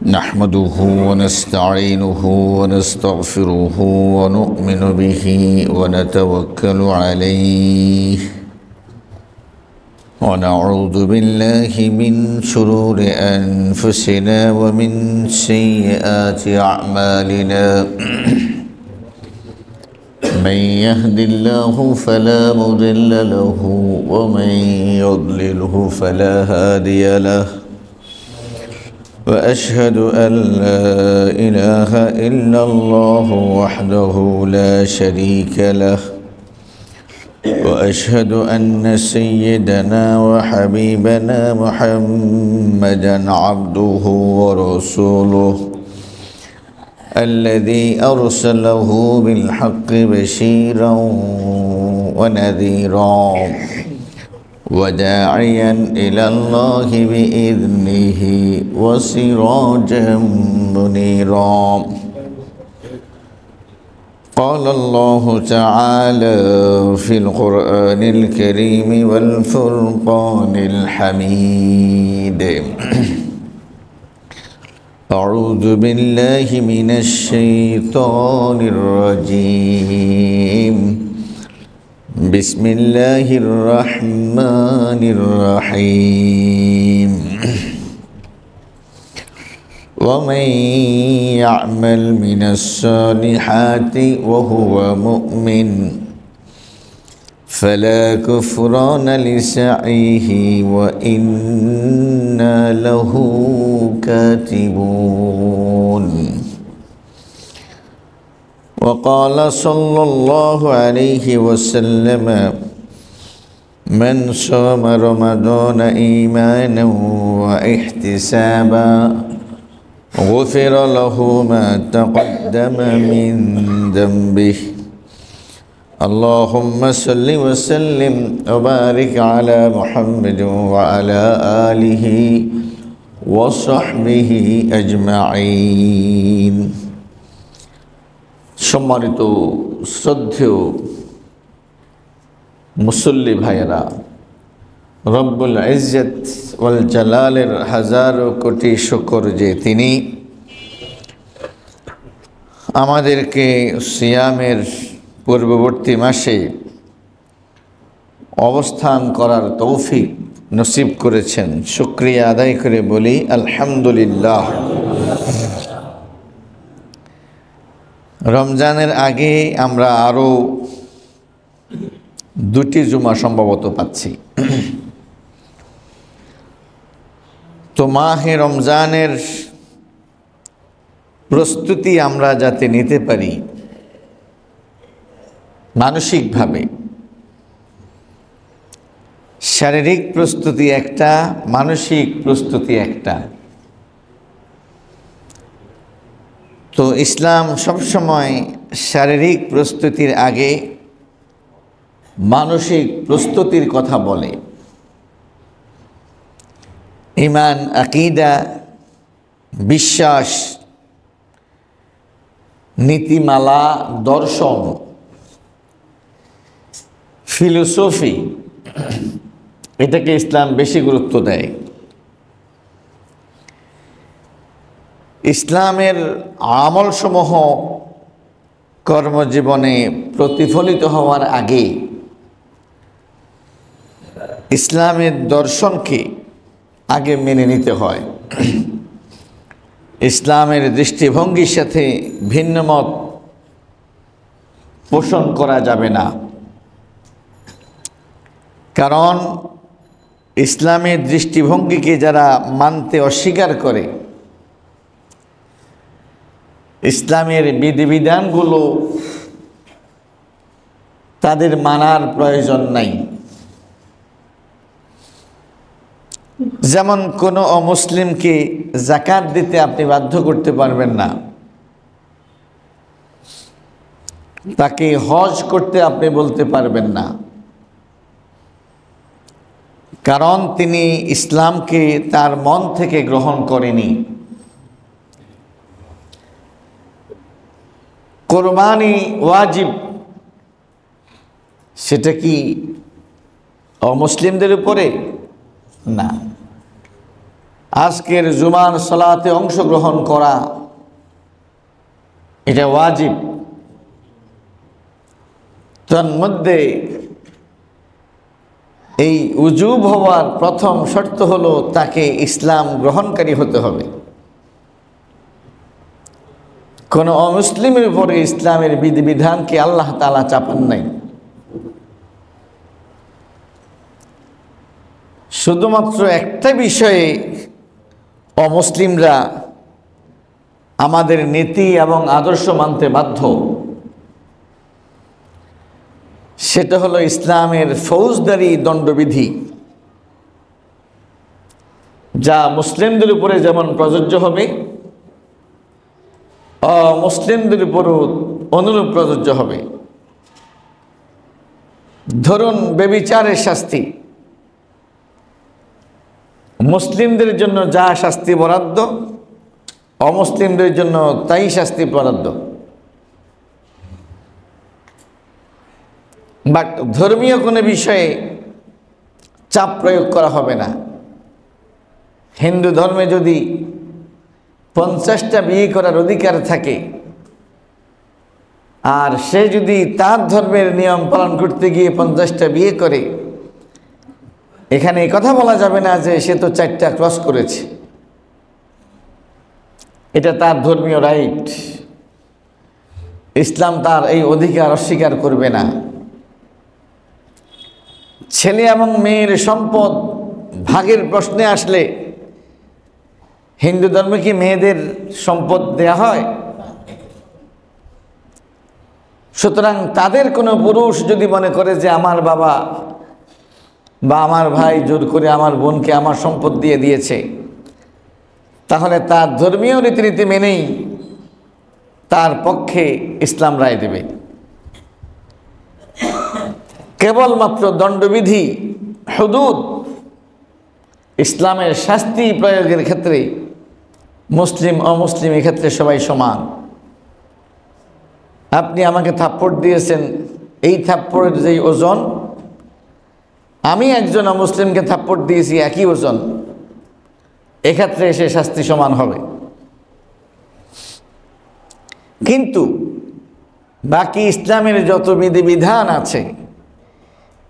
نحمده ونستعينه ونستغفره ونؤمن به ونتوكل عليه ونعوذ بالله من شرور أنفسنا ومن سيئات أعمالنا من يهد الله فلا مضل له ومن يضلله فلا هادي له وأشهد أن لا إله إلا الله وحده لا شريك له وأشهد أن سيدنا وحبيبنا محمدًا عبده ورسوله الذي أرسله بالحق بشيرًا ونذيرًا وداعيًا إلى الله بإذنه وسراجًا منيرًا قال الله تعالى في القرآن الكريم والفرقان الحميد أعوذ بالله من الشيطان الرجيم بسم الله الرحمن الرحيم ومن يعمل من الصالحات وهو مؤمن فلا كفران لسعيه وإنا له كاتبون وقال صلى الله عليه وسلم من صام رمضان إيمانا واحتسابا غفر له ما تقدم من ذنبه اللهم صل وسلم وبارك على محمد وعلى آله وصحبه أجمعين সম্মানিত শ্রদ্ধেয় মুসল্লি ভাইয়েরা, রব্বুল ইজ্জত ওয়াল জালালের হাজারো কোটি শুকর যে তিনি আমাদেরকে সিয়ামের পূর্ববর্তী মাসে অবস্থান করার তৌফিক নসিব করেছেন। শুকরিয়া আদায় করে বলি আলহামদুলিল্লাহ। রমজানের আগে আমরা আরও দুটি জুমা সম্ভবত পাচ্ছি। তো মাহে রমজানের প্রস্তুতি আমরা যাতে নিতে পারি মানসিকভাবে, শারীরিক প্রস্তুতি একটা, মানসিক প্রস্তুতি একটা। তো ইসলাম সবসময় শারীরিক প্রস্তুতির আগে মানসিক প্রস্তুতির কথা বলে। ঈমান, আকীদা, বিশ্বাস, নীতিমালা, দর্শন, ফিলোসফি, এটাকে ইসলাম বেশি গুরুত্ব দেয়। ইসলামের আমলসমূহ কর্মজীবনে প্রতিফলিত হওয়ার আগে ইসলামের দর্শনকে আগে মেনে নিতে হয়। ইসলামের দৃষ্টিভঙ্গির সাথে ভিন্নমত পোষণ করা যাবে না, কারণ ইসলামের দৃষ্টিভঙ্গিকে যারা মানতে অস্বীকার করে, ইসলামের বিধিবিধানগুলো তাদের মানার প্রয়োজন নাই। যেমন কোনো অমুসলিমকে যাকাত দিতে আপনি বাধ্য করতে পারবেন না, তাকে হজ করতে আপনি বলতে পারবেন না, কারণ তিনি ইসলামকে তার মন থেকে গ্রহণ করেনি। কোরবানি ওয়াজিব, সেটা কি অমুসলিমদের উপরে? না, আজকের জুমার সালাতে অংশগ্রহণ করা এটা ওয়াজিব। তার মধ্যে এই উজুব হওয়ার প্রথম শর্ত হলো তাকে ইসলাম গ্রহণকারী হতে হবে। কোনো অমুসলিমের উপরে ইসলামের বিধিবিধানকে আল্লাহ তাআলা চাপান নাই। শুধুমাত্র একটা বিষয়ে অমুসলিমরা আমাদের নীতি এবং আদর্শ মানতে বাধ্য, সেটা হলো ইসলামের ফৌজদারি দণ্ডবিধি, যা মুসলিমদের উপরে যেমন প্রযোজ্য হবে অমুসলিমদের উপরও অনুরূপ প্রযোজ্য হবে। ধরুন, ব্যভিচারের শাস্তি মুসলিমদের জন্য যা শাস্তি বরাদ্দ, অমুসলিমদের জন্য তাই শাস্তি বরাদ্দ। বাট ধর্মীয় কোনো বিষয়ে চাপ প্রয়োগ করা হবে না। হিন্দু ধর্মে যদি 50টা বিয়ে করার অধিকার থাকে, আর সে যদি তার ধর্মের নিয়ম পালন করতে গিয়ে 50টা বিয়ে করে, এখানে এই কথা বলা যাবে না যে সে তো 4টা ক্রস করেছে। এটা তার ধর্মীয় রাইট, ইসলাম তার এই অধিকার অস্বীকার করবে না। ছেলে এবং মেয়ের সম্পদ ভাগের প্রশ্নে আসলে হিন্দু ধর্মে কি মেয়েদের সম্পদ দেয়া হয়? সুতরাং তাদের কোনো পুরুষ যদি মনে করে যে আমার বাবা বা আমার ভাই জোর করে আমার বোনকে আমার সম্পদ দিয়ে দিয়েছে, তাহলে তার ধর্মীয় রীতিনীতি মেনেই তার পক্ষে ইসলাম রায় দেবে। কেবলমাত্র দণ্ডবিধি, হুদুদ, ইসলামের শাস্তি প্রয়োগের ক্ষেত্রে মুসলিম অমুসলিম এক্ষেত্রে সবাই সমান। আপনি আমাকে থাপ্পড় দিয়েছেন, এই থাপ্পড়ের যেই ওজন, আমি একজন অমুসলিমকে থাপ্পড় দিয়েছি একই ওজন, এক্ষেত্রে এসে শাস্তি সমান হবে। কিন্তু বাকি ইসলামের যত বিধিবিধান আছে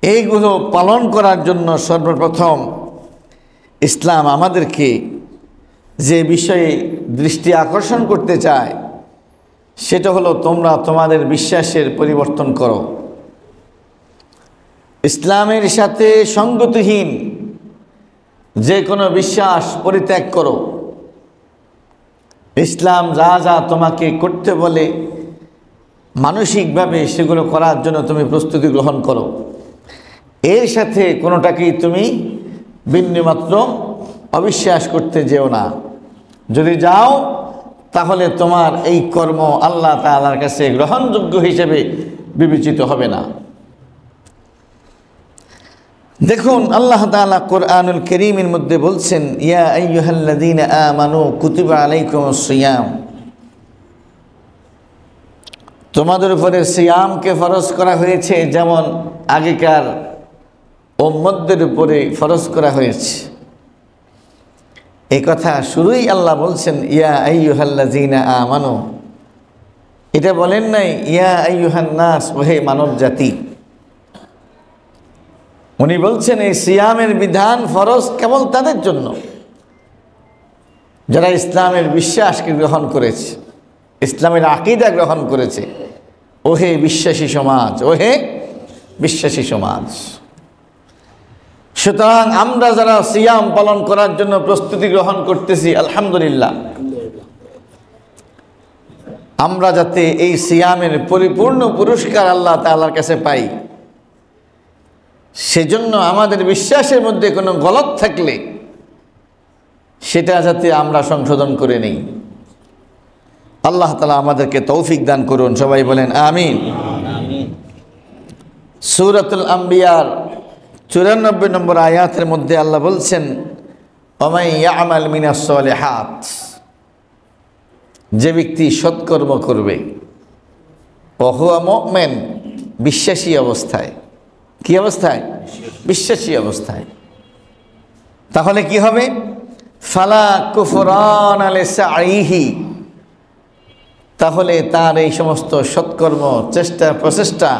এইগুলো পালন করার জন্য সর্বপ্রথম ইসলাম আমাদেরকে যে বিষয়ে দৃষ্টি আকর্ষণ করতে চায় সেটা হলো তোমরা তোমাদের বিশ্বাসের পরিবর্তন করো। ইসলামের সাথে সঙ্গতিহীন যে কোনো বিশ্বাস পরিত্যাগ করো। ইসলাম যা যা তোমাকে করতে বলে মানসিকভাবে সেগুলো করার জন্য তুমি প্রস্তুতি গ্রহণ করো। এর সাথে কোনোটাকেই তুমি বিন্দুমাত্র অবিশ্বাস করতে যেও না। যদি যাও তাহলে তোমার এই কর্ম আল্লাহ তাআলার কাছে গ্রহণযোগ্য হিসেবে বিবেচিত হবে না। দেখুন, আল্লাহ তাআলা কোরআনুল কারীমের মধ্যে বলছেন, ইয়া আইয়ুহাল্লাযীনা আমানু কুতিবা আলাইকুমুস সিয়াম, তোমাদের উপরে সিয়ামকে ফরজ করা হয়েছে যেমন আগেকার উম্মতদের উপরে ফরজ করা হয়েছে। এই কথা শুরুই আল্লাহ বলছেন ইয়া আইয়ুহাল্লাযীনা আমানু, এটা বলেন নাই ইয়া আইয়ুহান নাস, ওহে মানব জাতি। উনি বলছেন এই সিয়ামের বিধান ফরজ কেবল তাদের জন্য যারা ইসলামের বিশ্বাসকে গ্রহণ করেছে, ইসলামের আকীদা গ্রহণ করেছে। ওহে বিশ্বাসী সমাজ, ওহে বিশ্বাসী সমাজ। সুতরাং আমরা যারা সিয়াম পালন করার জন্য প্রস্তুতি গ্রহণ করতেছি, আলহামদুলিল্লাহ, আমরা যাতে এই সিয়ামের পরিপূর্ণ পুরস্কার আল্লাহ তাআলার কাছে পাই, সেজন্য আমাদের বিশ্বাসের মধ্যে কোনো গলত থাকলে সেটা যাতে আমরা সংশোধন করে নেই। আল্লাহ তাআলা আমাদেরকে তৌফিক দান করুন, সবাই বলেন আমিন। সূরাতুল আম্বিয়ার 94 নম্বর আয়াতের মধ্যে আল্লাহ বলছেন, ওমাই ইয়ামাল মিনাস সালিহাত, যে ব্যক্তি সৎকর্ম করবে, ওহুয়া মুমিন, বিশ্বাসী অবস্থায়। কি অবস্থায়? বিশ্বাসী অবস্থায়। তাহলে কি হবে? ফালা কুফরান লিসাইহি, তাহলে তার এই সমস্ত সৎকর্ম, চেষ্টা প্রচেষ্টা,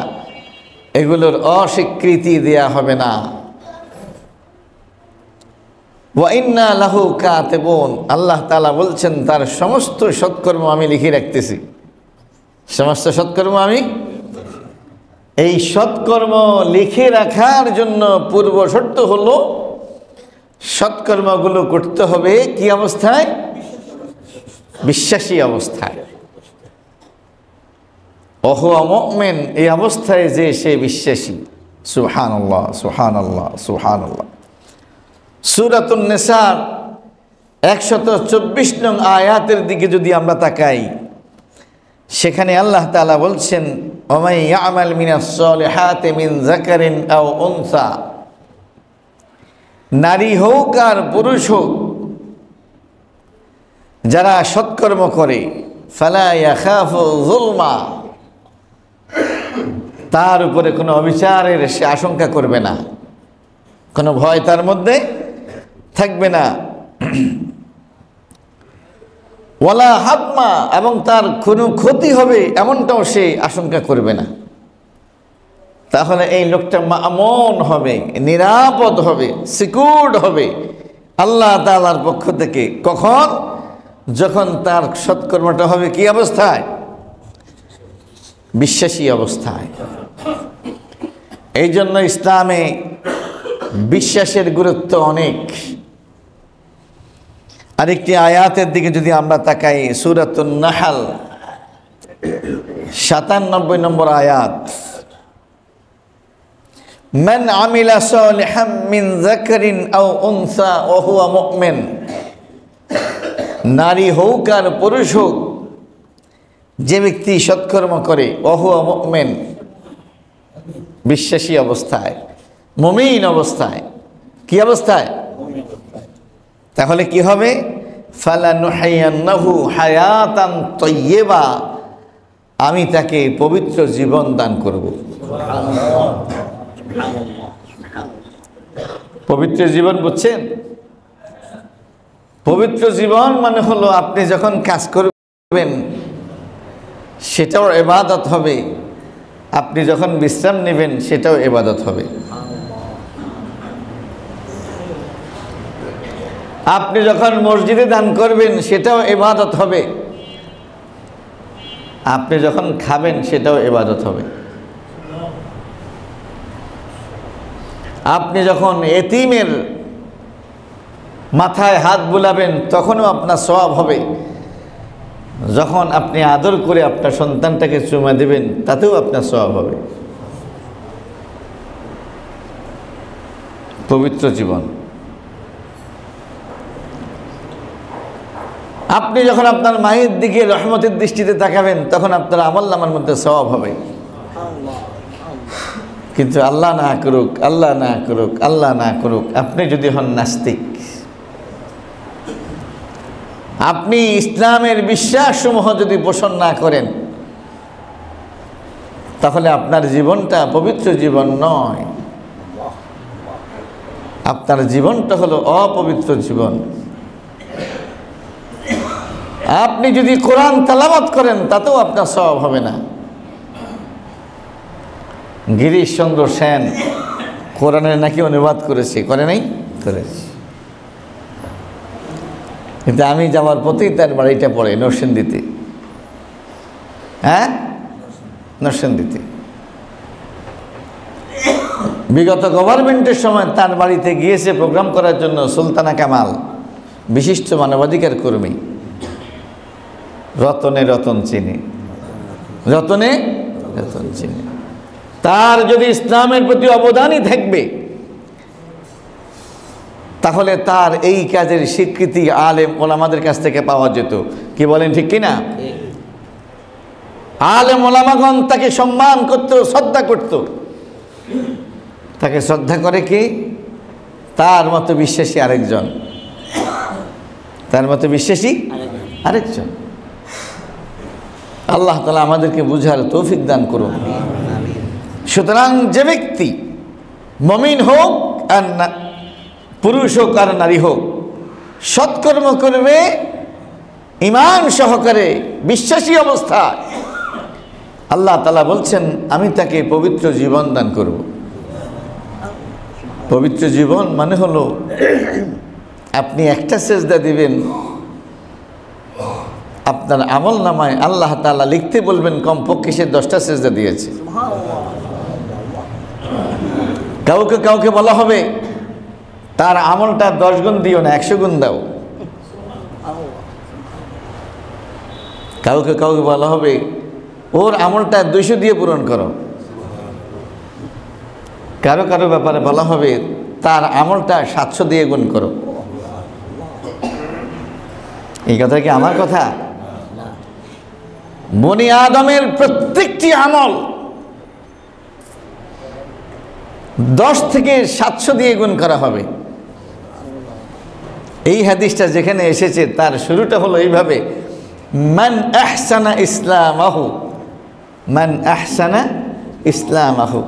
এগুলোর অস্বীকৃতি দেয়া হবে না। ওয়া ইন্না লাহু কাতিবুন, আল্লাহ তাআলা বলছেন তার সমস্ত সৎকর্ম আমি লিখে রাখতেছি। সমস্ত সৎকর্ম আমি, এই সৎকর্ম লিখে রাখার জন্য পূর্ব শর্ত হলো সৎকর্মগুলো করতে হবে কি অবস্থায়? বিশ্বাসী অবস্থায়। ওহুয়া মুমিন, এই অবস্থায় যে সে বিশ্বাসী। সুবহানাল্লাহ, সুবহানাল্লাহ, সুবহানাল্লাহ। সূরাতুন নিসার 124 নং আয়াতের দিকে যদি আমরা তাকাই, সেখানে আল্লাহ তাআলা বলছেন, ওয়া মান ইয়ামাল মিনাস সালিহাতি মিন যাকারিন আও উনসা, নারী হোক আর পুরুষ হোক, যারা সৎকর্ম করে, ফালা ইয়াখাফু যুলমা, তার উপরে কোনো অবিচারের সে আশঙ্কা করবে না, কোনো ভয় তার মধ্যে থাকবে না। ওয়ালা হাতমা, এবং তার কোনো ক্ষতি হবে এমনটাও সে আশঙ্কা করবে না। তাহলে এই লোকটা মামুন হবে, নিরাপদ হবে, সিকিউরড হবে আল্লাহ তাআলার পক্ষ থেকে। কখন? যখন তার সৎকর্মটা হবে কি অবস্থায়? বিশ্বাসী অবস্থায়। এই জন্য ইসলামে বিশ্বাসের গুরুত্ব অনেক। আরেকটি আয়াতের দিকে যদি আমরা তাকাই, সূরাতুন নাহল 97 নম্বর আয়াত, মান আমিলা সালিহাম মিন যাকারিন আও উনসা ওয়া হুয়া মুমিন, নারী হোক আর পুরুষ হোক, যে ব্যক্তি সৎকর্ম করে, ওয়া হুয়া মুমিন, বিশ্বাসী অবস্থায়, মুমিন অবস্থায়। কি অবস্থায়? তাহলে কি হবে? ফালানুহাইয়ান্নাহু হায়াতান তাইয়্যিবা, আমি তাকে পবিত্র জীবন দান করব। পবিত্র জীবন বুঝছেন? পবিত্র জীবন মানে হলো আপনি যখন কাজ করবেন সেটাও ইবাদত হবে, আপনি যখন বিশ্রাম নেবেন সেটাও ইবাদত হবে, আপনি যখন মসজিদে দান করবেন সেটাও ইবাদত হবে, আপনি যখন খাবেন সেটাও ইবাদত হবে, আপনি যখন এতিমের মাথায় হাত বুলাবেন তখনও আপনার সওয়াব হবে, যখন আপনি আদর করে আপনার সন্তানটাকে চুমা দেবেন তাতেও আপনার সওয়াব হবে। পবিত্র জীবন। আপনি যখন আপনার মায়ের দিকে রহমতের দৃষ্টিতে তাকাবেন তখন আপনার আমলনামার মধ্যে সওয়াব হবে। কিন্তু আল্লাহ না করুক, আল্লাহ না করুক, আল্লাহ না করুক, আপনি যদি হন নাস্তিক, আপনি ইসলামের বিশ্বাসসমূহ যদি পোষণ না করেন, তাহলে আপনার জীবনটা পবিত্র জীবন নয়, আপনার জীবনটা হলো অপবিত্র জীবন। আপনি যদি কোরআন তেলাওয়াত করেন তাতেও আপনার সওয়াব হবে না। গিরিশ চন্দ্র সেন কোরআনের নাকি অনুবাদ করেছে, করে নাই? করেছে। কিন্তু আমি যাওয়ার পথেই তার বাড়িটা পড়ে নরসিংদীতে। হ্যাঁ, নরসিংদীতে। বিগত গভর্নমেন্টের সময় তার বাড়িতে গিয়েছে প্রোগ্রাম করার জন্য সুলতানা কামাল, বিশিষ্ট মানবাধিকার কর্মী। রতনে রতন চিনি, রতনে রতন চিনি। তার যদি ইসলামের প্রতি অবদানই থাকবে তাহলে তার এই কাজের স্বীকৃতি আলেম ওলামাদের কাছ থেকে পাওয়া যেত। কি বলেন, ঠিক কিনা? আলেম ওলামাগণ তাকে সম্মান করত, শ্রদ্ধা করত। তাকে শ্রদ্ধা করে কি? তার মতো বিশ্বাসী আরেকজন, তার মতো বিশ্বাসী আরেকজন। আল্লাহ তাআলা আমাদেরকে বুঝার তৌফিক দান করুন। সুতরাং যে ব্যক্তি মুমিন হোক আর পুরুষ হোক আর নারী হোক, সৎকর্ম করবে ঈমান সহকারে, বিশ্বাসী অবস্থায়, আল্লাহ তাআলা বলছেন আমি তাকে পবিত্র জীবন দান করব। পবিত্র জীবন মানে হলো আপনি একটা সেজদা দিবেন, আপনার আমল নামায় আল্লাহ তাআলা লিখতে বলবেন কমপক্ষে সে 10টা সেজদা দিয়েছে। কাউকে কাউকে বলা হবে তার আমলটা 10 গুণ দিও না, 100 গুণ দাও। কাউকে কাউকে বলা হবে ওর আমলটা 200 দিয়ে পূরণ করো। কারো কারো ব্যাপারে বলা হবে তার আমলটা 700 দিয়ে গুণ করো। এই কথা কি আমার কথা? বনি আদমের প্রত্যেকটি আমল 10 থেকে 700 দিয়ে গুণ করা হবে। এই হাদিসটা যেখানে এসেছে তার শুরুটা হলো এইভাবে, মান আহসানা ইসলামাহু, মান আহসানা ইসলামাহু,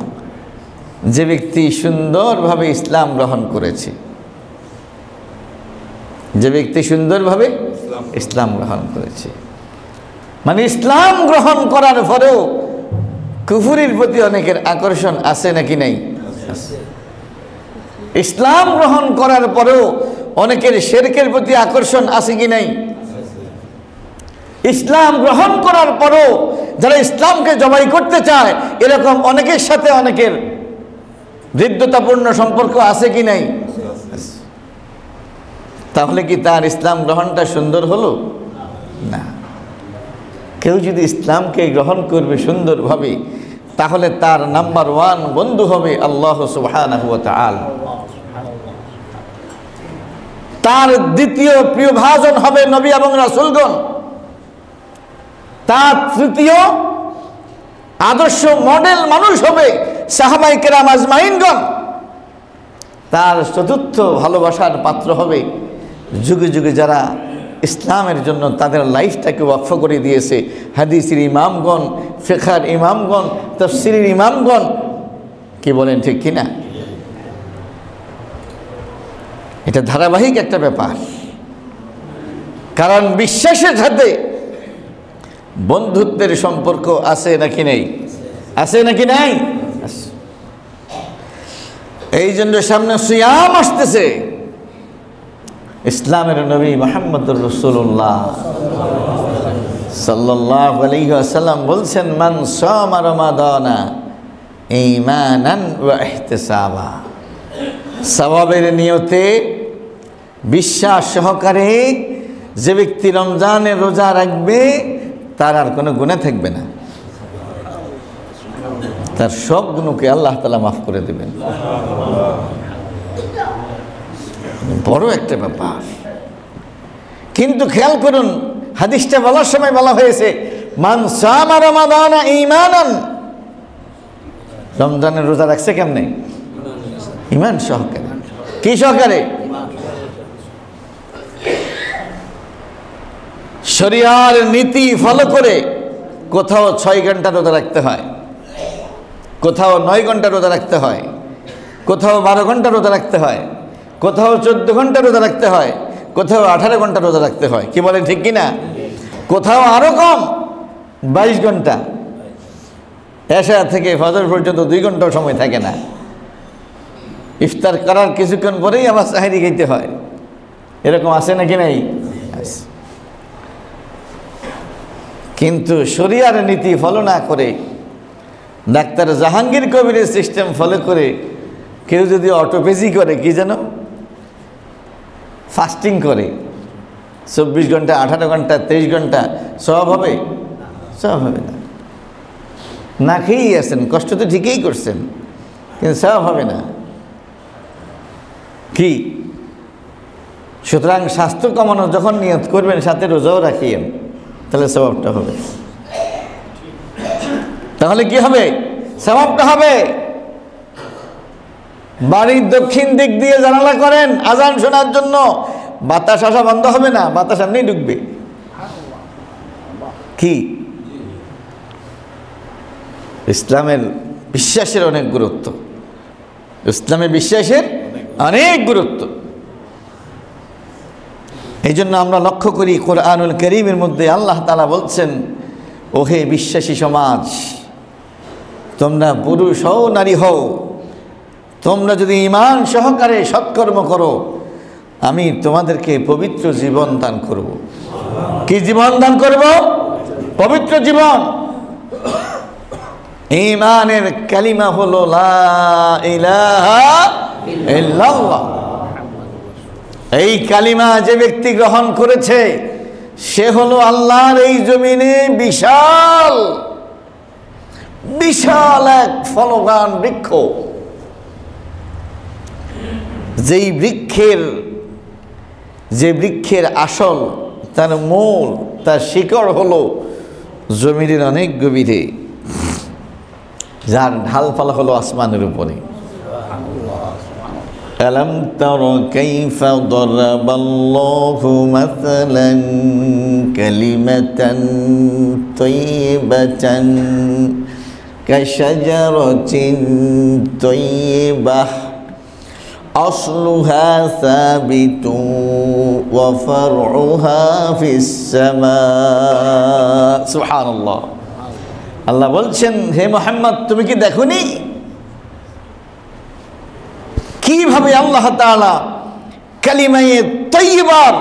যে ব্যক্তি সুন্দরভাবে ইসলাম গ্রহণ করেছে, যে ব্যক্তি সুন্দরভাবে ইসলাম গ্রহণ করেছে, মানে ইসলাম গ্রহণ করার পরেও কুফরির প্রতি অনেকের আকর্ষণ আছে নাকি নাই? ইসলাম গ্রহণ করার পরেও অনেকের শিরকের প্রতি আকর্ষণ আছে কি নাই? ইসলাম গ্রহণ করার পরেও যারা ইসলামকে জবাই করতে চায় এরকম অনেকের সাথে অনেকের হৃদ্যতাপূর্ণ সম্পর্ক আছে কি নাই? তাহলে কি তার ইসলাম গ্রহণটা সুন্দর হলো না? কেউ যদি ইসলামকে গ্রহণ করবে সুন্দরভাবে তাহলে তার নাম্বার 1 বন্ধু হবে আল্লাহ সুবহানাহু ওয়া তাআলা, তার দ্বিতীয় প্রিয় ভাজন হবে নবী এবং রাসূলগণ, তার তৃতীয় আদর্শ মডেল মানুষ হবে সাহাবায়ে কেরাম আজমাইনগণ, তার চতুর্থ ভালোবাসার পাত্র হবে যুগে যুগে যারা ইসলামের জন্য তাদের লাইফটাকে ওয়াকফ করে দিয়েছে, হাদিসের ইমামগণ, ফিকহের ইমামগণ, তাফসীরের ইমামগণ। কি বলেন ঠিক কিনা? এটা ধারাবাহিক একটা ব্যাপার, কারণ বিশ্বাসের সাথে বন্ধুত্বের সম্পর্ক আছে নাকি নেই? আছে নাকি নাই? এই জন্য সামনে সিয়াম আসতেছে। ইসলামের নবী মুহাম্মদুর রাসূলুল্লাহ সাল্লাল্লাহু আলাইহি ওয়াসাল্লাম বলছেন, মান সামা রমাদানা ঈমানান ওয়া ইহতিসাবা, সওয়াবের নিয়তে বিশ্বাস সহকারে যে ব্যক্তি রমজানের রোজা রাখবে তার আর কোনো গুনাহ থাকবে না, তার সব গুণকে আল্লাহ তাআলা মাফ করে দেবেন। বড় একটা ব্যাপার। কিন্তু খেয়াল করুন হাদিসটা বলার সময় বলা হয়েছে মান সামা রমাদানা ঈমানান, রমজানের রোজা রাখছে কেমনে? ঈমান সহকারে। কি সহকারে? শরিয়ার নীতি ফলো করে। কোথাও 6 ঘন্টা রোজা রাখতে হয়, কোথাও 9 ঘন্টা রোজা রাখতে হয়, কোথাও 12 ঘন্টা রোজা রাখতে হয়, কোথাও 14 ঘন্টা রোজা রাখতে হয়, কোথাও 18 ঘন্টা রোজা রাখতে হয়। কি বলেন ঠিক কিনা? কোথাও আরো কম 22 ঘন্টা, এশা থেকে ফজর পর্যন্ত 2 ঘন্টাও সময় থাকে না। ইফতার করার কিছুক্ষণ পরেই আবার সাহরি খেতে হয়। এরকম আছে নাকি নাই? কিন্তু শরিয়ার নীতি ফলো না করে, ডাক্তার জাহাঙ্গীর কবিরের সিস্টেম ফলো করে কেউ যদি অটোপেজি করে, কি যেন ফাস্টিং করে 24 ঘন্টা, 18 ঘন্টা, 23 ঘন্টা, সব হবে? সব হবে না। না খেয়েই আছেন, কষ্ট তো ঠিকই করছেন, কিন্তু সব হবে না। কি? সুতরাং স্বাস্থ্য কমানো যখন নিয়ত করবেন সাথে রোজাও রাখিয়েন, তাহলে সওয়াবটা হবে। তাহলে কি হবে? সওয়াবটা হবে। বাড়ির দক্ষিণ দিক দিয়ে জানালা করেন আজান শোনার জন্য, বাতাস আসা বন্ধ হবে না, বাতাস সামনেই ঢুকবে। কি? ইসলামের বিশ্বাসের অনেক গুরুত্ব, ইসলামের বিশ্বাসের অনেক গুরুত্ব। এই জন্য আমরা লক্ষ্য করি কোরআনুল কারীমের মধ্যে আল্লাহ তাআলা বলছেন, ওহে বিশ্বাসী সমাজ, তোমরা পুরুষ হও নারী হও, তোমরা যদি ঈমান সহকারে সৎকর্ম করো, আমি তোমাদেরকে পবিত্র জীবন দান করব। কি জীবন দান করব? পবিত্র জীবন। ঈমানের কালিমা হলো লা ইলাহা ইল্লাল্লাহ। এই কালিমা যে ব্যক্তি গ্রহণ করেছে সে হলো আল্লাহর এই জমিনে বিশাল বিশাল এক ফলবান বৃক্ষ। যে বৃক্ষের আসল, তার মূল, তার শিকড় হলো জমিনের অনেক গভীরে, যার ঢালপালা হলো আসমানের উপরে। ألم تر كيف ضرب الله مثلا كلمة طيبة كشجرة طيبة أصلها ثابت وفرعها في السماء سبحان الله। আল্লাহ বলছেন, হে মুহাম্মদ, তুমি কি দেখোনি কিভাবে আল্লাহ তাআলা কালিমায়ে তাইয়্যিবার,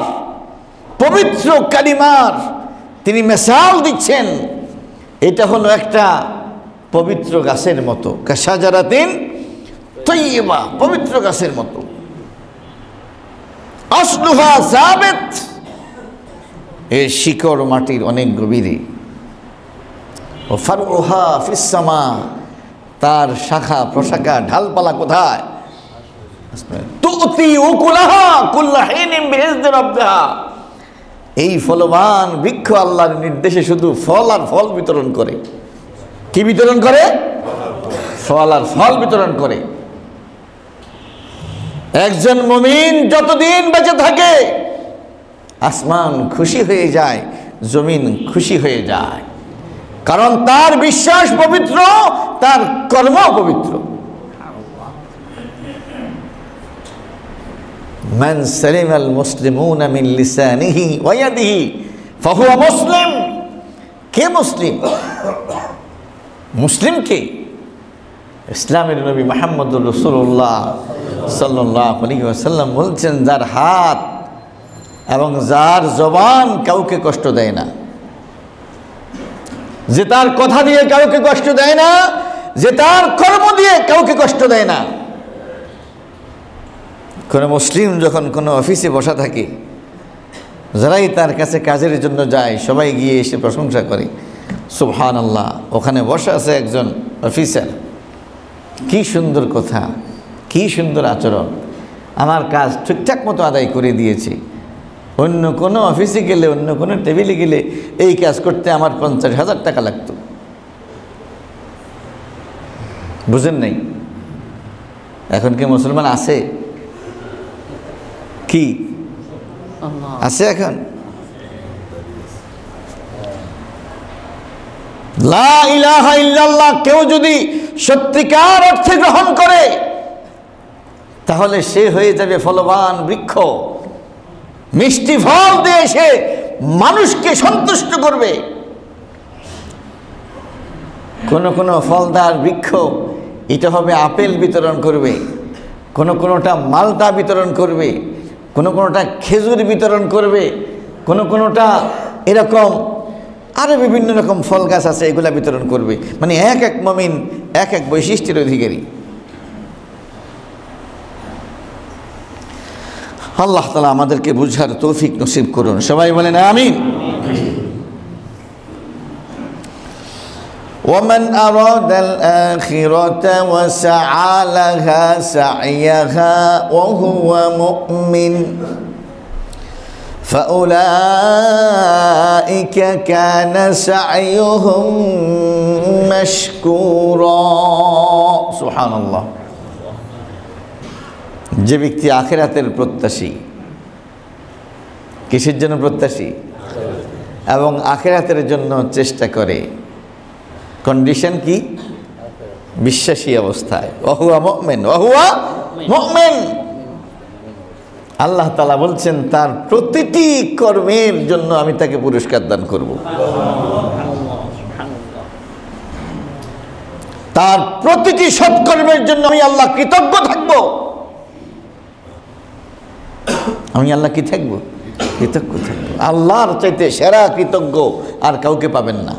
পবিত্র কালিমার তিনি মিসাল দিচ্ছেন। এটা হলো একটা পবিত্র গাছের মতো, কাশাজারাতিন তাইয়্যিবা, পবিত্র গাছের মতো। আসলুহা সাবিত, এর শিকড় মাটির অনেক গভীরে। ও ফারউহা ফিস সামা, তার শাখা প্রশাখা ঢালপালা কোথায়? তুতি উকুলাহা কুল্লা হিনিন বিইذن রাব্বিহা। এই ফলবান বৃক্ষ আল্লাহর নির্দেশে শুধু ফল আর ফল বিতরণ করে। কি বিতরণ করে? ফল আর ফল বিতরণ করে। একজন মুমিন যতদিন বেঁচে থাকে আসমান খুশি হয়ে যায়, জমিন খুশি হয়ে যায়, কারণ তার বিশ্বাস পবিত্র, তার কর্ম পবিত্র। মান সালিমাল মুসলিমুনা মিন লিসানিহি ওয়া ইয়াদিহি ফাহুয়া মুসলিম। কে মুসলিম? মুসলিম কে? ইসলামের নবী মুহাম্মদুর রাসূলুল্লাহ সাল্লাল্লাহু আলাইহি ওয়াসাল্লাম বলছেন, যার হাত এবং যার জবান কাউকে কষ্ট দেয় না, যে তার কথা দিয়ে কাউকে কষ্ট দেয় না, যে তার কর্ম দিয়ে কাউকে কষ্ট দেয় না। কোনো মুসলিম যখন কোনো অফিসে বসা থাকে, যারাই তার কাছে কাজের জন্য যায় সবাই গিয়ে এসে প্রশংসা করে, সুবহানাল্লাহ, ওখানে বসা আছে একজন অফিসার, কি সুন্দর কথা, কি সুন্দর আচরণ, আমার কাজ ঠিকঠাক মতো আদায় করে দিয়েছে। অন্য কোনো অফিসে গেলে, অন্য কোনো টেবিলে গেলে এই কাজ করতে আমার 50,000 টাকা লাগতো। বুঝেন নাই? এখন কি মুসলমান আছে? কি আছে এখন? লা ইলাহা ইল্লাল্লাহ কেউ যদি সত্যিকার অর্থে গ্রহণ করে তাহলে সে হয়ে যাবে ফলবান বৃক্ষ, মিষ্টি ফল দিয়ে সে মানুষকে সন্তুষ্ট করবে। কোন কোন ফলদার বৃক্ষ এটা হবে আপেল বিতরণ করবে, কোনোটা মালটা বিতরণ করবে, কোনোটা খেজুর বিতরণ করবে, কোনোটা এরকম আরো বিভিন্ন রকম ফল গাছ আছে, এগুলা বিতরণ করবে। মানে এক এক মুমিন এক এক বৈশিষ্ট্যের অধিকারী। আল্লাহ তাআলা আমাদেরকে বুঝার তৌফিক নসিব করুন, সবাই বলেন আমিন। ومن أراد الآخرة وسعى لها سعيها وهو مؤمن فأولئك كان سعيهم مشكورا سبحان الله। যে ব্যক্তি আখিরাতের প্রত্যাশী, কিসের জন্য প্রত্যাশী? এবং আখিরাতের জন্য চেষ্টা করে, কন্ডিশন কি? বিশ্বাসী অবস্থায়। ওহুয়া মুমিন, ওহুয়া মুমিন। আল্লাহ তাআলা বলছেন তার প্রতিটি কর্মের জন্য আমি তাকে পুরস্কার দান করব। তার প্রতিটি সৎকর্মের জন্য আমি আল্লাহ কৃতজ্ঞ থাকব। আমি আল্লাহ কি থাকবো? কৃতজ্ঞ থাকবো। আল্লাহর চাইতে সেরা কৃতজ্ঞ আর কাউকে পাবেন না।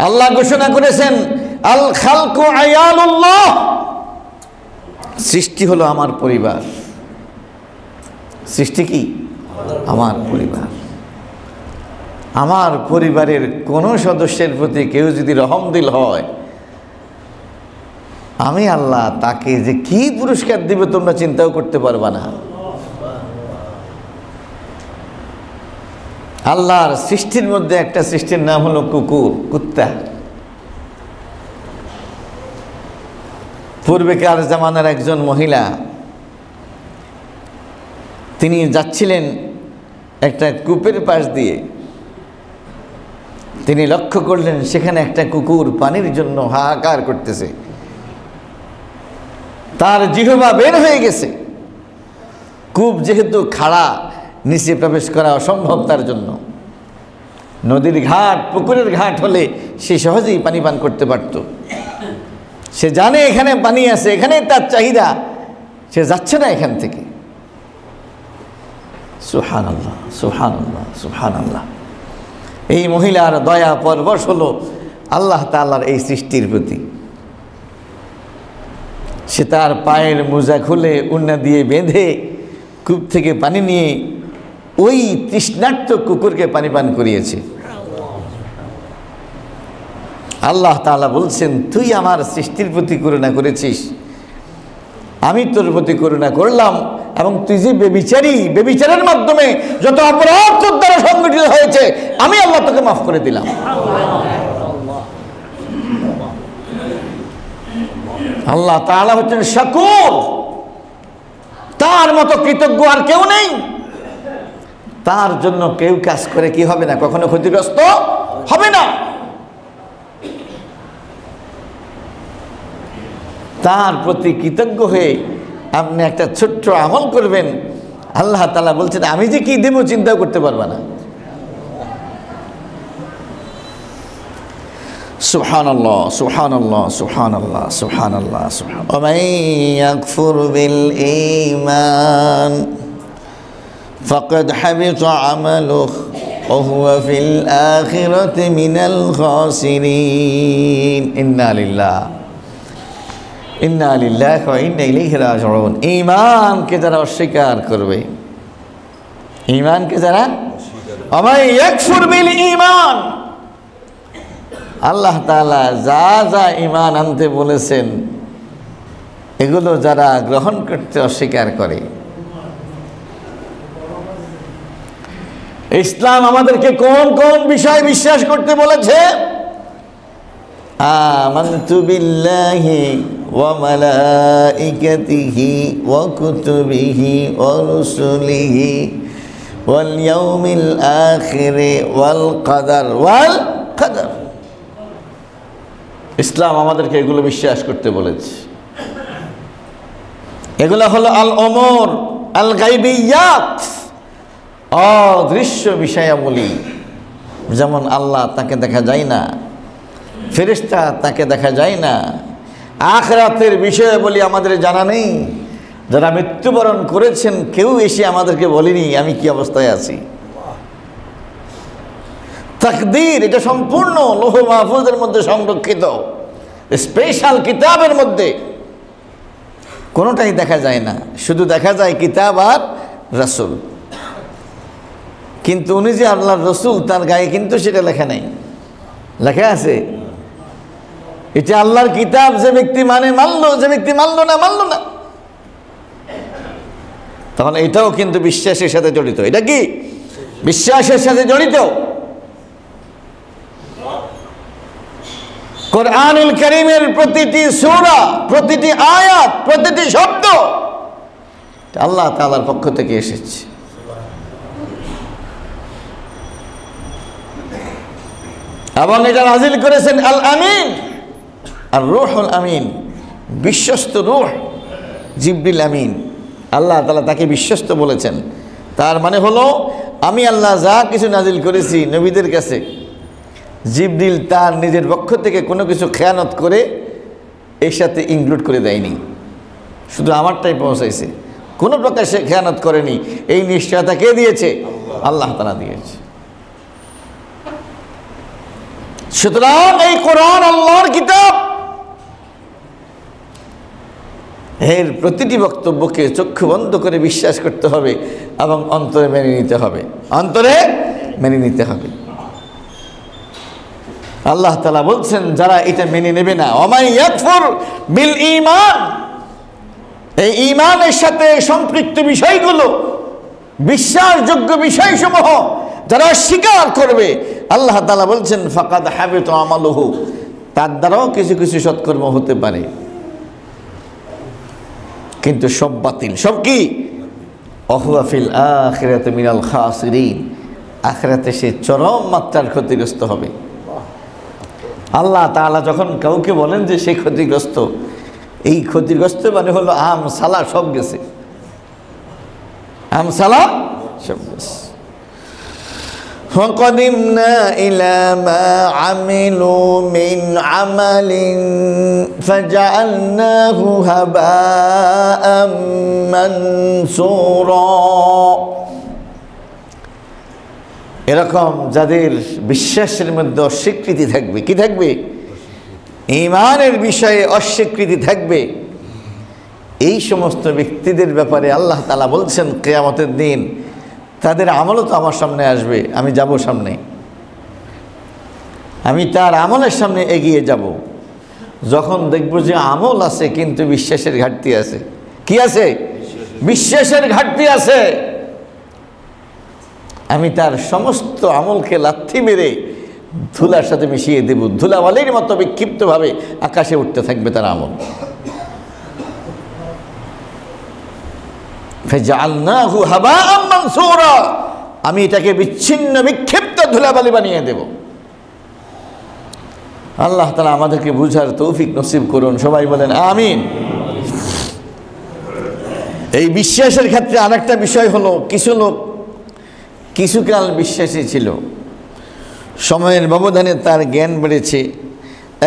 আল্লাহ ঘোষণা করেছেন আল খালকু আয়ালুল্লাহ, সৃষ্টি হলো আমার পরিবার। সৃষ্টি কি? আমার পরিবার। আমার পরিবারের কোনো সদস্যের প্রতি কেউ যদি রহমদিল হয়, আমি আল্লাহ তাকে যে কি পুরস্কার দিব তোমরা চিন্তাও করতে পারবা না। আল্লাহর সৃষ্টির মধ্যে একটা সৃষ্টির নাম হলো কুকুর, কুত্তা। পূর্বেকার জামানার একজন মহিলা, তিনি যাচ্ছিলেন একটা কূপের পাশ দিয়ে। তিনি লক্ষ্য করলেন সেখানে একটা কুকুর পানির জন্য হাহাকার করতেছে। তার জিহ্বা বের হয়ে গেছে। কূপ যেহেতু খাড়া, নিচে প্রবেশ করা অসম্ভব তার জন্য। নদীর ঘাট, পুকুরের ঘাট হলে সে সহজেই পানি পান করতে পারত। সে জানে এখানে পানি আছে, এখানে তার চাহিদা, সে যাচ্ছে না এখান থেকে। সুবহানাল্লাহ, সুবহানাল্লাহ, সুবহানাল্লাহ। এই মহিলার দয়া পরবশ হলো আল্লাহ তাআলার এই সৃষ্টির প্রতি। সে তার পায়ের মোজা খুলে উন্না দিয়ে বেঁধে কূপ থেকে পানি নিয়ে ওই তৃষ্ণার্ত কুকুরকে পানি পান করিয়েছে। আল্লাহ তাআলা বলছেন, তুই আমার সৃষ্টির প্রতি করুণা করেছিস, আমি তোর প্রতি করুণা করলাম, এবং তুই যে বেবিচারী, বেবিচারের মাধ্যমে যত অপরাধ তোর দ্বারা সংগঠিত হয়েছে আমি আল্লাহ তোকে মাফ করে দিলাম। আল্লাহ তাআলা হচ্ছেন শাকুর, তার মতো কৃতজ্ঞ আর কেউ নেই। তার জন্য কেউ কাজ করে কি হবে না, কখনো ক্ষতিগ্রস্ত হবে না। তার প্রতি কৃতজ্ঞ হয়ে আপনি একটা ছোট্ট আমল করবেন, আল্লাহ তাআলা বলছেন আমি যে কি দেব চিন্তাও করতে পারবা না। সুবহানাল্লাহ, সুবহানাল্লাহ, সুবহানাল্লাহ, সুবহানাল্লাহ, সুবহানাল্লাহ। ওয়া মান ইয়াকফুর বিল ঈমান ফাকাদ হাবিতা আমালুহু ওয়া হুয়া ফিল আখিরাতি মিনাল খাসিরিন। ইন্না লিল্লাহি ইন্না লিল্লাহি ওয়া ইন্না ইলাইহি রাজিউন। ঈমানকে যারা অস্বীকার করবে, ঈমানকে যারা ওয়া মান ইয়াকফুর বিল ঈমান, আল্লাহ তাআলা যা যা ঈমান আনতে বলেছেন এগুলো যারা গ্রহণ করতে অস্বীকার করে। ইসলাম আমাদেরকে কোন কোন বিষয় বিশ্বাস করতে বলেছে? আমানতু বিল্লাহি ওয়া মালাইকাতিহি ওয়া কুতুবিহি ওয়া রুসুলিহি ওয়াল ইয়াউমিল আখিরি ওয়াল কদর। ইসলাম আমাদেরকে এগুলো বিশ্বাস করতে বলেছে। এগুলো হলো আল উমুর আল গায়বিয়াত, অদৃশ্য বিষয়াবলী। যেমন আল্লাহ, তাকে দেখা যায় না, ফেরেশতা, তাকে দেখা যায় না। আখিরাতের বিষয়াবলী আমাদের জানা নেই। যারা মৃত্যুবরণ করেছেন কেউ এসে আমাদেরকে বলেনি আমি কি অবস্থায় আছি। তাকদীর, এটা সম্পূর্ণ লৌহ মাহফুজের মধ্যে সংরক্ষিত স্পেশাল কিতাবের মধ্যে। কোনোটাই দেখা যায় না, শুধু দেখা যায় কিতাব আর রাসূল। কিন্তু উনি যে আল্লাহর রসুল, তার গায়ে কিন্তু সেটা লেখা নাই। লেখা আছে এটা আল্লাহর কিতাব, যে ব্যক্তি মানে মানলো, যে ব্যক্তি মানলো না মানলো না। তখন এটাও কিন্তু বিশ্বাসের সাথে জড়িত। এটা কি বিশ্বাসের সাথে জড়িত। কোরআনুল কারীমের প্রতিটি সূরা, প্রতিটি আয়াত, প্রতিটি শব্দ আল্লাহ তাআলার পক্ষ থেকে এসেছে। এবং এটা নাযিল করেছেন আল আমিন, আর রূহুল আমিন। বিশ্বস্ত রূহ জিবরিল আমিন, আল্লাহ তাআলা তাকে বিশ্বস্ত বলেছেন। তার মানে হলো আমি আল্লাহ যা কিছু নাজিল করেছি নবীদের কাছে, জিবরিল তার নিজের পক্ষ থেকে কোনো কিছু খেয়ানত করে এর সাথে ইনক্লুড করে দেয়নি, শুধু আমারটাই পৌঁছাইছে, কোনো প্রকার সে খেয়ানত করেনি। এই নিশ্চয়তা কে দিয়েছে? আল্লাহ তাআলা দিয়েছে। সুতরাং এই কোরআন আল্লাহর কিতাব, এর প্রতিটি বক্তব্যকে চক্ষু বন্ধ করে বিশ্বাস করতে হবে এবং অন্তরে মেনে নিতে হবে, অন্তরে মেনে নিতে হবে। আল্লাহ তাআলা বলছেন যারা এটা মেনে নেবে না, ওমাই ইয়াকফুর বিল ঈমান, এই ঈমানের সাথে সম্পৃক্ত বিষয়গুলো, বিশ্বাসযোগ্য বিষয়সমূহ যারা স্বীকার করবে, আল্লাহ তাআলা বলছেন ফাকাদ হাবিতা আমালুহু, তার দ্বারাও কিছু কিছু সৎকর্ম হতে পারে, কিন্তু সব বাতিল। সব কি? ওয়াহুয়া ফিল আখিরাতি মিনাল খাসিরিন, আখিরাতে সে চরম মাত্রার ক্ষতিগ্রস্ত হবে। আল্লাহ তাআলা যখন কাউকে বলেন যে সে ক্ষতিগ্রস্ত, এই ক্ষতিগ্রস্ত মানে হলো আম সালা সব গেছে, আম সালা সব গেছে। فَقَدِمْنَا إِلَى مَا عَمِلُوا مِنْ عَمَلٍ فَجَعَلْنَاهُ هَبَاءً مَنْثُورًا। এরকম যাদের বিশ্বাসের মধ্যে অস্বীকৃতি থাকবে, কি থাকবে? ঈমানের বিষয়ে অস্বীকৃতি থাকবে, এই সমস্ত ব্যক্তিদের ব্যাপারে আল্লাহ তাআলা বলছেন কিয়ামতের দিন তাদের আমলও তো আমার সামনে আসবে, আমি যাব সামনে, আমি তার আমলের সামনে এগিয়ে যাব। যখন দেখব যে আমল আছে কিন্তু বিশ্বাসের ঘাটতি আছে, কি আছে? বিশ্বাসের ঘাটতি আছে, আমি তার সমস্ত আমলকে লাথি মেরে ধুলার সাথে মিশিয়ে দেব, ধুলাবালির মতো বিক্ষিপ্তভাবে আকাশে উঠতে থাকবে তার আমল। ফাজআলনাহু হাবাআম মানসুরা, আমি এটাকে বিচ্ছিন্ন বিক্ষিপ্ত ধুলাবালি বানিয়ে দেব। আল্লাহ তাআলা আমাদেরকে বুঝার তৌফিক নসিব করুন, সবাই বলেন আমিন। এই বিশ্বাসের ক্ষেত্রে আরেকটা বিষয় হলো, কিছু লোক কিছুকাল বিশ্বাসী ছিল, সময়ের ব্যবধানে তার জ্ঞান বেড়েছে,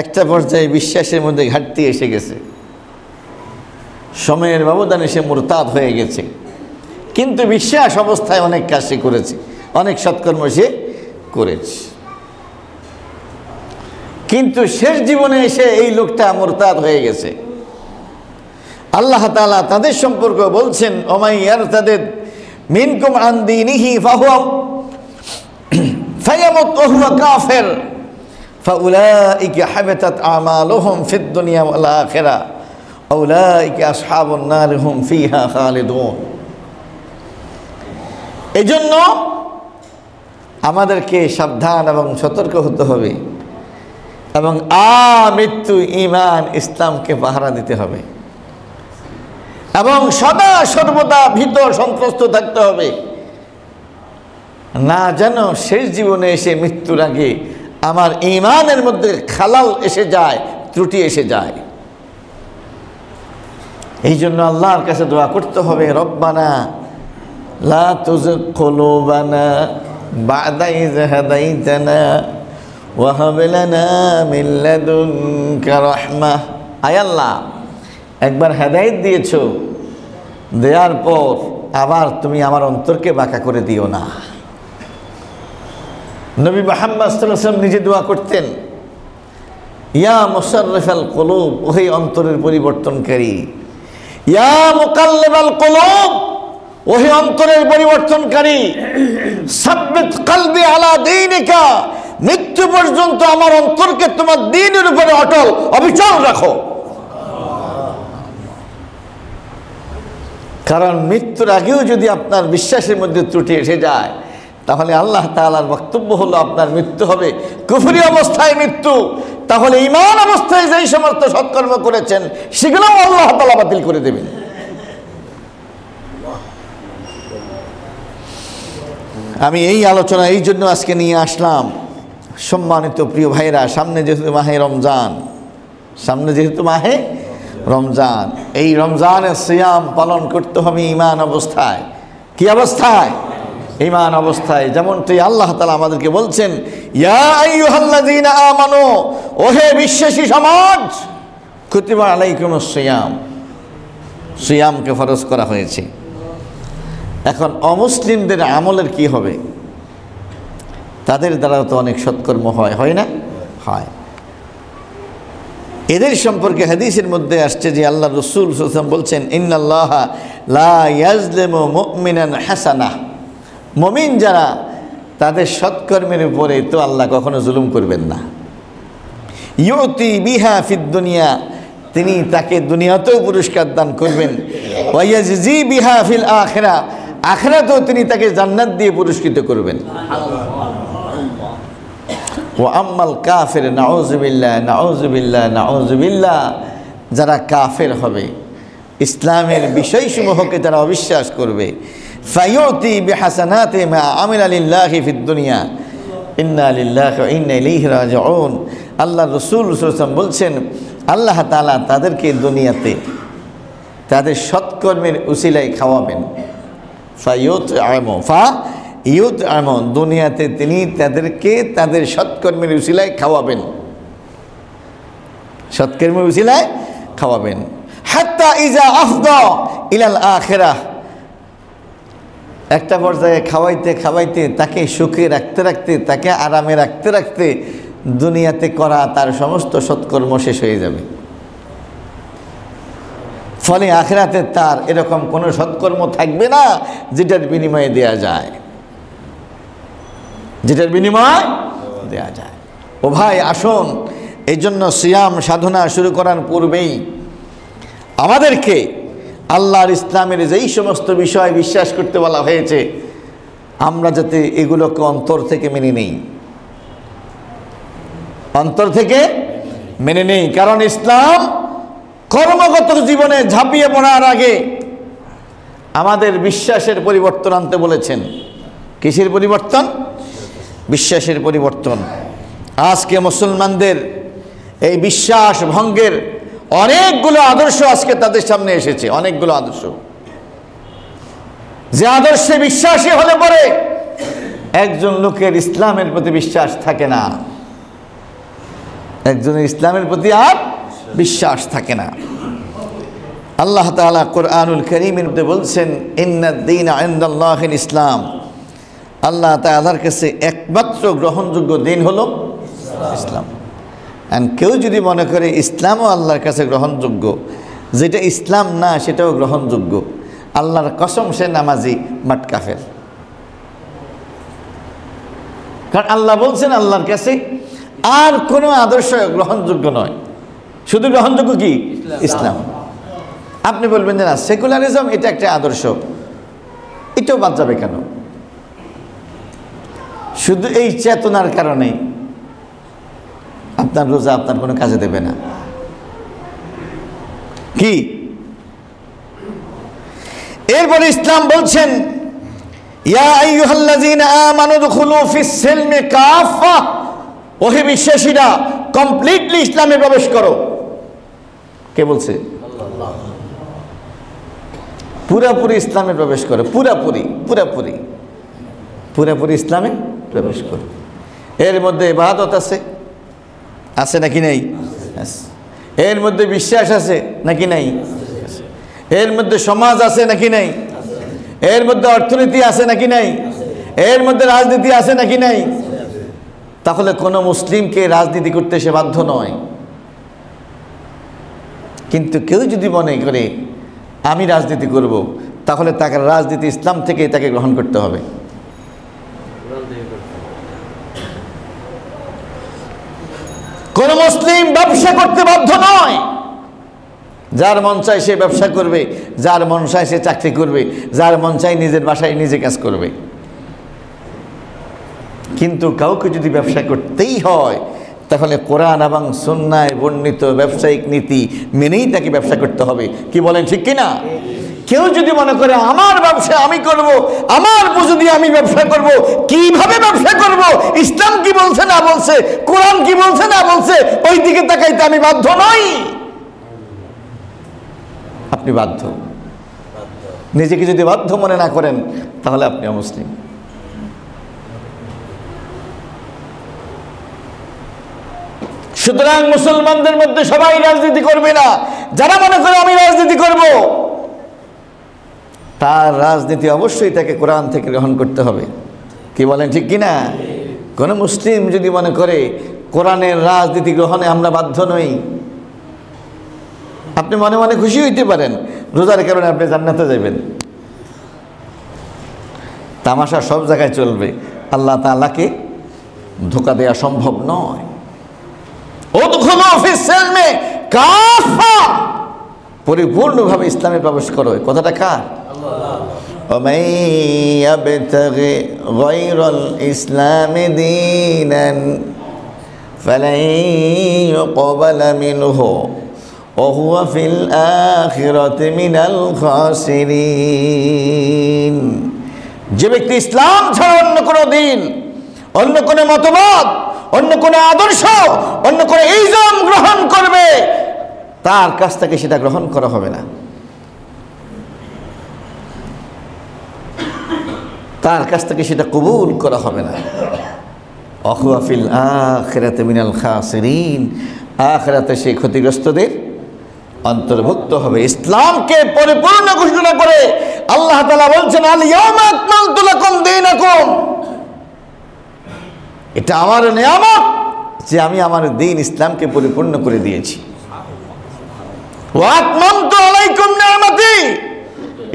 একটা পর্যায়ে বিশ্বাসের মধ্যে ঘাটতি এসে গেছে, সময়ের ব্যবধানে সে মুরতাদ হয়ে গেছে, কিন্তু বিশ্বাস অবস্থায় অনেক কাজ সে করেছে, অনেক সৎকর্ম সে করেছে, কিন্তু শেষ জীবনে এসে এই লোকটা মুরতাদ হয়ে গেছে। আল্লাহ তাআলা তাদের সম্পর্ক বলছেন ওমাই ইয়ারতাদিদ মিনকুম আন দীনিহি ফাহুয়া ফায়ামুত ওয়া হুয়া কাফির ফাউলাইকা হাবিতাত আমালুহুম ফিদ দুনিয়া ওয়াল আখিরাহ আউলাইকা আসহাবুন নার হুম ফিহা খালিদুন। এজন্য আমাদেরকে সাবধান এবং সতর্ক হতে হবে এবং আমৃত্যু ঈমান ইসলামকে পাহারা দিতে হবে এবং সদা সর্বদা ভীত সন্ত্রস্ত থাকতে হবে, না যেন শেষ জীবনে এসে মৃত্যুর আগে আমার ঈমানের মধ্যে খালাল এসে যায়, ত্রুটি এসে যায়। এই জন্য আল্লাহর কাছে দোয়া করতে হবে, রব্বানা লা তুযিগ কুলুবানা বা'দা ইয হাদাইতানা ওয়া হাব লানা মিন লাদুনকা রাহমাহ। আয় আল্লাহ, একবার হেদায়েত দিয়েছো, দেওয়ার পর আবার তুমি আমার অন্তরকে বাঁকা করে দিও না। নবী মুহাম্মদ সাল্লাল্লাহু আলাইহি ওয়াসাল্লাম নিজে দোয়া করতেন, ইয়া মুসাররিফাল কুলুব, ওহে অন্তরের পরিবর্তনকারী, ইয়া মুকাল্লিবাল কুলুব, ওহে অন্তরের পরিবর্তনকারী, সাব্বিত কলবি আলা দীনিকা, মৃত্যু পর্যন্ত আমার অন্তরকে তোমার দ্বীনের উপরে অটল অবিচল রাখো। কারণ মৃত্যুর আগেও যদি আপনার বিশ্বাসের মধ্যে ত্রুটি এসে যায়, তাহলে আল্লাহ তাআলার বক্তব্য হলো আপনার মৃত্যু হবে কুফরি অবস্থায় মৃত্যু, তাহলে ঈমান অবস্থায় যেই সমস্ত সৎকর্ম করেছেন সেগুলোও আল্লাহ তাআলা বাতিল করে দেবেন। আমি এই আলোচনা এই জন্য আজকে নিয়ে আসলাম, সম্মানিত প্রিয় ভাইরা, সামনে যেহেতু মাহে রমজান, সামনে যেহেতু মাহে রমজান। এই রমজানের সিয়াম পালন করতে হবে ঈমান অবস্থায়। কি অবস্থায়? ঈমান অবস্থায়। যেমনটি আল্লাহ তাআলা আমাদেরকে বলছেন, ইয়া আইয়ুহাল্লাযীনা আমানু, ওহে বিশ্বাসী সমাজ, কুতিবা আলাইকুমুস সিয়াম, সিয়ামকে ফরজ করা হয়েছে। এখন অমুসলিমদের আমলের কি হবে? তাদের দ্বারা তো অনেক সৎকর্ম হয় না? হয়। এদের সম্পর্কে হাদিসের মধ্যে আসছে যে আল্লাহ রাসূল সাল্লাল্লাহু আলাইহি ওয়াসাল্লাম বলছেন, ইন্নাল্লাহা লা ইয়াজলিমু মুমিনান হাসানাহ, মুমিন যারা তাদের সৎকর্মের উপরে তো আল্লাহ কখনো জুলুম করবেন না। ইউতি বিহা ফিদ দুনিয়া, তিনি তাকে দুনিয়াতেও পুরস্কার দান করবেন। ওয়া ইয়াজজি বিহা ফিল আখিরা, আখিরাতেও তিনি তাকে জান্নাত দিয়ে পুরস্কৃত করবেন। ও আম্মাল কাফের, নাউযুবিল্লাহ নাউযুবিল্লাহ নাউযুবিল্লাহ, যারা কাফের হবে, ইসলামের বিষয়সমূহকে যারা অবিশ্বাস করবে, ফায়ুতি বিহাসানাতি মা আমিলা লিল্লাহি ফিদ দুনিয়া ইন্না লিল্লাহি ওয়া ইন্না ইলাইহি রাজিউন। আল্লাহ রাসূল সাল্লাল্লাহু আলাইহি ওয়াসাল্লাম বলছেন, আল্লাহ তাআলা তাদেরকে দুনিয়াতে তাদের সৎকর্মের উসিলায় খাওয়াবেন। ফায়ুতআমু, দুনিয়াতে তিনি তাদেরকে তাদের সৎকর্মের উসিলায় খাওয়াবেন, সৎকর্মের উসিলায় খাওয়াবেন। হাত্তা ইজা আফদা ইলাল আখিরাহ, একটা পর্যায়ে খাওয়াইতে খাওয়াইতে, তাকে সুখে রাখতে রাখতে, তাকে আরামে রাখতে রাখতে দুনিয়াতে করা তার সমস্ত সৎকর্ম শেষ হয়ে যাবে। ফলে আখিরাতে তার এরকম কোনো সৎকর্ম থাকবে না যেটার বিনিময়ে দেয়া যায়, যেটার বিনিময় দেয়া যায়। ও ভাই আসুন, এই জন্য সিয়াম সাধনা শুরু করার পূর্বেই আমাদেরকে আল্লাহর ইসলামের যেই সমস্ত বিষয় বিশ্বাস করতে বলা হয়েছে, আমরা যাতে এগুলোকে অন্তর থেকে মেনে নেই, অন্তর থেকে মেনে নেই। কারণ ইসলাম কর্মগত জীবনে ঝাঁপিয়ে পড়ার আগে আমাদের বিশ্বাসের পরিবর্তন আনতে বলেছেন। কিসের পরিবর্তন? বিশ্বাসের পরিবর্তন। আজকে মুসলমানদের এই বিশ্বাস ভঙ্গের অনেকগুলো আদর্শ আজকে তাদের সামনে এসেছে, অনেকগুলো আদর্শ, যে আদর্শে বিশ্বাসী হলে পরে একজন লোকের ইসলামের প্রতি বিশ্বাস থাকে না, একজনের ইসলামের প্রতি আর বিশ্বাস থাকে না। আল্লাহ তাআলা কোরআনুল কারীমের মধ্যে বলছেন, ইন্নাদ-দীনা ইনদাল্লাহিল ইসলাম, আল্লাহ তাআলার কাছে একমাত্র গ্রহণযোগ্য দিন হলো ইসলাম। আর কেউ যদি মনে করে ইসলামও আল্লাহর কাছে গ্রহণযোগ্য, যেটা ইসলাম না সেটাও গ্রহণযোগ্য, আল্লাহর কসম সে নামাজি বাট কাফের। কারণ আল্লাহ বলছেন আল্লাহর কাছে আর কোনো আদর্শ গ্রহণযোগ্য নয়, শুধু গ্রহণযোগ্য কি? ইসলাম। আপনি বলবেন যে না, সেকুলারিজম এটা একটা আদর্শ, এটাও বাদ যাবে কেন? শুধু এই চেতনার কারণেই আপনার রোজা আপনার কোনো কাজে দেবে না। কি? এরপরে ইসলাম বলছেন, ইয়া আইয়ুহাল্লাযীনা আমানু দুখুলু ফিস সিলমি কাফা, ওহে বিশ্বাসীরা কমপ্লিটলি ইসলামে প্রবেশ করো। কে বলছে? আল্লাহ। পুরাপুরি ইসলামে প্রবেশ করো, পুরাপুরি পুরাপুরি পুরাপুরি ইসলামে প্রবেশ করো। এর মধ্যে ইবাদত আছে, আছে নাকি নাই? এর মধ্যে বিশ্বাস আছে নাকি নাই? এর মধ্যে সমাজ আছে নাকি নাই? এর মধ্যে অর্থনীতি আছে নাকি নাই? এর মধ্যে রাজনীতি আছে নাকি নাই? তাহলে কোনো মুসলিমকে রাজনীতি করতে সে বাধ্য নয়। কিন্তু কেউ যদি মনে করে আমি রাজনীতি করব, তাহলে তাকে রাজনীতি ইসলাম থেকে তাকে গ্রহণ করতে হবে। কোন মুসলিম ব্যবসা করতে বাধ্য নয়। যার মন চায় সে ব্যবসা করবে, যার মন চায় সে চাকরি করবে, যার মন চায় নিজের বাসায় নিজে কাজ করবে। কিন্তু কাউকে যদি ব্যবসা করতেই হয়, তাহলে কোরআন এবং সুন্নায় বর্ণিত ব্যবসায়িক নীতি মেনেই তাকে ব্যবসা করতে হবে। কি বলেন, ঠিক কিনা? কেউ যদি মনে করে আমার ব্যবসা আমি করব, আমার পুঁজি দিয়ে আমি ব্যবসা করব, কিভাবে ব্যবসা করব, ইসলাম কি বলছে না বলছে, কোরআন কি বলছে না বলছে, ওই দিকে তাকাইতে আমি বাধ্য নই। আপনি বাধ্য। নিজেকে যদি বাধ্য মনে না করেন তাহলে আপনি অমুসলিম। সুতরাং মুসলমানদের মধ্যে সবাই রাজনীতি করবে না। যারা মনে করে আমি রাজনীতি করব, তার রাজনীতি অবশ্যই তাকে কোরআন থেকে গ্রহণ করতে হবে। কি বলেন, ঠিক কিনা? কোন মুসলিম যদি মনে করে কোরআনের রাজনীতি গ্রহণে আমরা বাধ্য নই, আপনি মনে মনে খুশি হইতে পারেন, রোজার কারণে আপনি জান্নাতে যাবেন। তামাশা সব জায়গায় চলবে, আল্লাহ তাআলাকে ধোঁকা দেওয়া সম্ভব নয়। উদখুলু ফিস সিলমি কাফা, পরিপূর্ণভাবে ইসলামে প্রবেশ করো। কথাটা কার? ومن يبتغ غير الإسلام دينا فلن يقبل منه وهو في الآخرة من الخاسرين। যে ব্যক্তি ইসলাম ছাড়া অন্য কোনো দিন, অন্য কোনো মতবাদ, অন্য কোনো আদর্শ, অন্য কোনো ইসলাম গ্রহণ করবে, তার কাছ থেকে সেটা গ্রহণ করা হবে না, তার কাছ থেকে সেটা কবুল করা হবে না। ওয়া ফিল আখিরাতি মিনাল খাসিরিন, আখিরাতে সেই ক্ষতিগ্রস্তদের অন্তর্ভুক্ত হবে। ইসলামকে পরিপূর্ণ ঘোষণা করে আল্লাহ তাআলা বলছেন, আল ইয়াউমা আকমালতু লাকুম দীনাকুম, এটা আমার নিয়ামত যে আমি আমার দ্বীন ইসলামকে পরিপূর্ণ করে দিয়েছি। ওয়া আতমামতু আলাইকুম নিয়ামতি,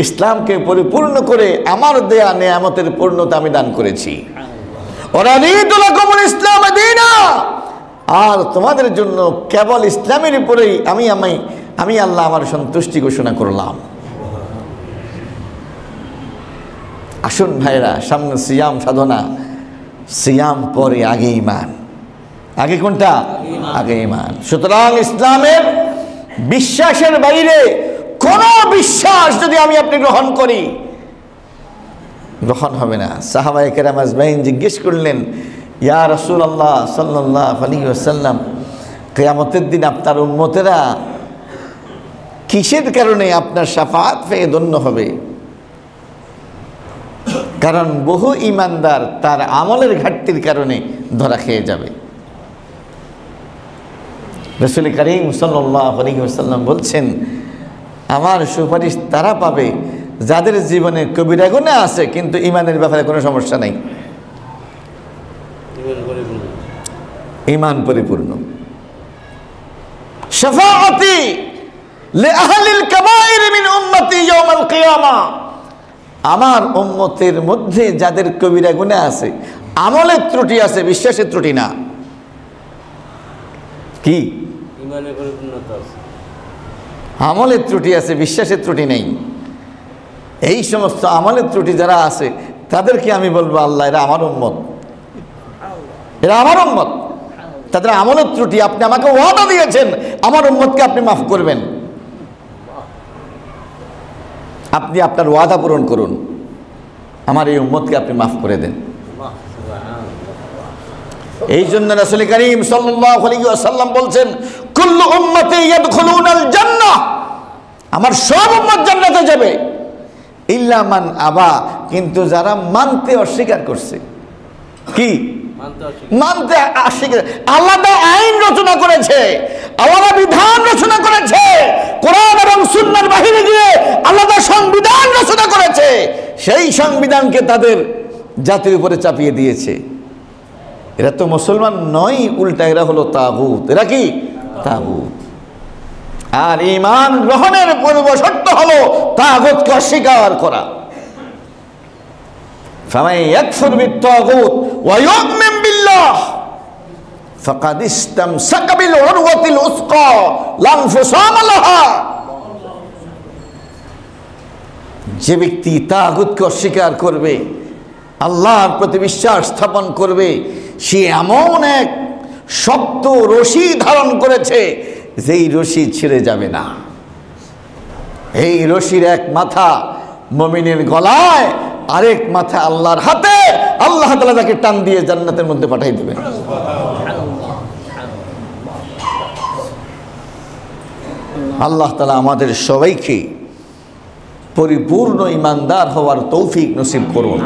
ইসলামকে পরিপূর্ণ করে আমার দেয়া নিয়ামতের পূর্ণতা আমি দান করেছি। ওয়া রাদিতু লাকুমুল ইসলাম দীনা, আর তোমাদের জন্য কেবল ইসলামের উপরেই আমি আল্লাহ আমার সন্তুষ্টি ঘোষণা করলাম। আসুন ভাইরা, সামনে সিয়াম সাধনা, সিয়াম পরে আগে ঈমান। আগে কোনটা? আগে ঈমান। সুতরাং ইসলামের বিশ্বাসের বাইরে কোন বিশ্বাস যদি আমি আপনি গ্রহণ করি, গ্রহণ হবে না। সাহাবায়ে কেরাম আজমাইন জিজ্ঞেস করলেন, ইয়া রাসূলুল্লাহ সাল্লাল্লাহু আলাইহি ওয়াসাল্লাম, কিয়ামতের দিন আপনার উম্মতেরা কিসের কারণে আপনার শাফাআত পেয়ে ধন্য হবে? কারণ বহু ঈমানদার তার আমলের ঘাটতির কারণে ধরা খেয়ে যাবে। রাসূল করিম সাল্লাল্লাহু আলাইহি ওয়াসাল্লাম বলছেন, আমার সুপারিশ তারা পাবে যাদের জীবনে কবিরা গুনাহ আছে কিন্তু ঈমানের ব্যাপারে কোনো সমস্যা নাই, ঈমান পরিপূর্ণ। শাফাআতি লিআহলিল কাবাইর মিন উম্মতি ইয়াউমাল কিয়ামা, আমার উম্মতের মধ্যে যাদের কবিরা গুনাহ আছে, আমলের ত্রুটি আছে, বিশ্বাসের ত্রুটি না। কি? ঈমানের পরিপূর্ণতা আছে, আমলের ত্রুটি আছে, বিশ্বাসের ত্রুটি নেই। এই সমস্ত আমলের ত্রুটি যারা আছে তাদেরকে আমি বলবো, আল্লাহ এরা আমার উম্মত, এরা আমার উম্মত। তাদের আমলের ত্রুটি, আপনি আমাকে ওয়াদা দিয়েছেন আমার উম্মতকে আপনি মাফ করবেন, আপনি আপনার ওয়াদা পূরণ করুন, আমার এই উম্মতকে আপনি মাফ করে দেন। এই জন্য রাসূল করিম সাল্লাল্লাহু আলাইহি ওয়াসাল্লাম বলছেন, কুল্লু উম্মতি ইয়াদখুলুনাল জান্নাহ, আমার সব উম্মত জান্নাতে যাবে, ইল্লা মান আবা, কিন্তু যারা মানতে অস্বীকার করছে। কি? মানতে অস্বীকার। আলাদা আইন রচনা করেছে, আলাদা বিধান রচনা করেছে, কোরআন এবং সুন্নাহর বাহিরে গিয়ে আলাদা সংবিধান রচনা করেছে, সেই সংবিধানকে তাদের জাতির উপরে চাপিয়ে দিয়েছে। এরা তো মুসলমান নয়, উল্টা এরা হলো তাগুত। এরা কি? তাগুত। আর ঈমান গ্রহণের পূর্ব শর্ত হলো তাগুতকে অস্বীকার করা। ফামান ইয়াকফুর বিত-তাগুত ওয়া ইউমিন বিল্লাহ ফাকাদ ইসতামসাকা বিল উরওয়াতিল উসকা লা ইনফিসামা লাহা, যে ব্যক্তি তাগুতকে অস্বীকার করবে, আল্লাহর প্রতি বিশ্বাস স্থাপন করবে, সে এমন এক শক্ত রশি ধারণ করেছে যেই রশি ছিঁড়ে যাবে না। এই রশির এক মাথা মুমিনের গলায়, আরেক মাথা আল্লাহর হাতে, আল্লাহ তাআলা তাকে টান দিয়ে জান্নাতের মধ্যে পাঠিয়ে দেবেন। আল্লাহ তাআলা আমাদের সবাইকে পরিপূর্ণ ইমানদার হওয়ার তৌফিক নসিব করুন।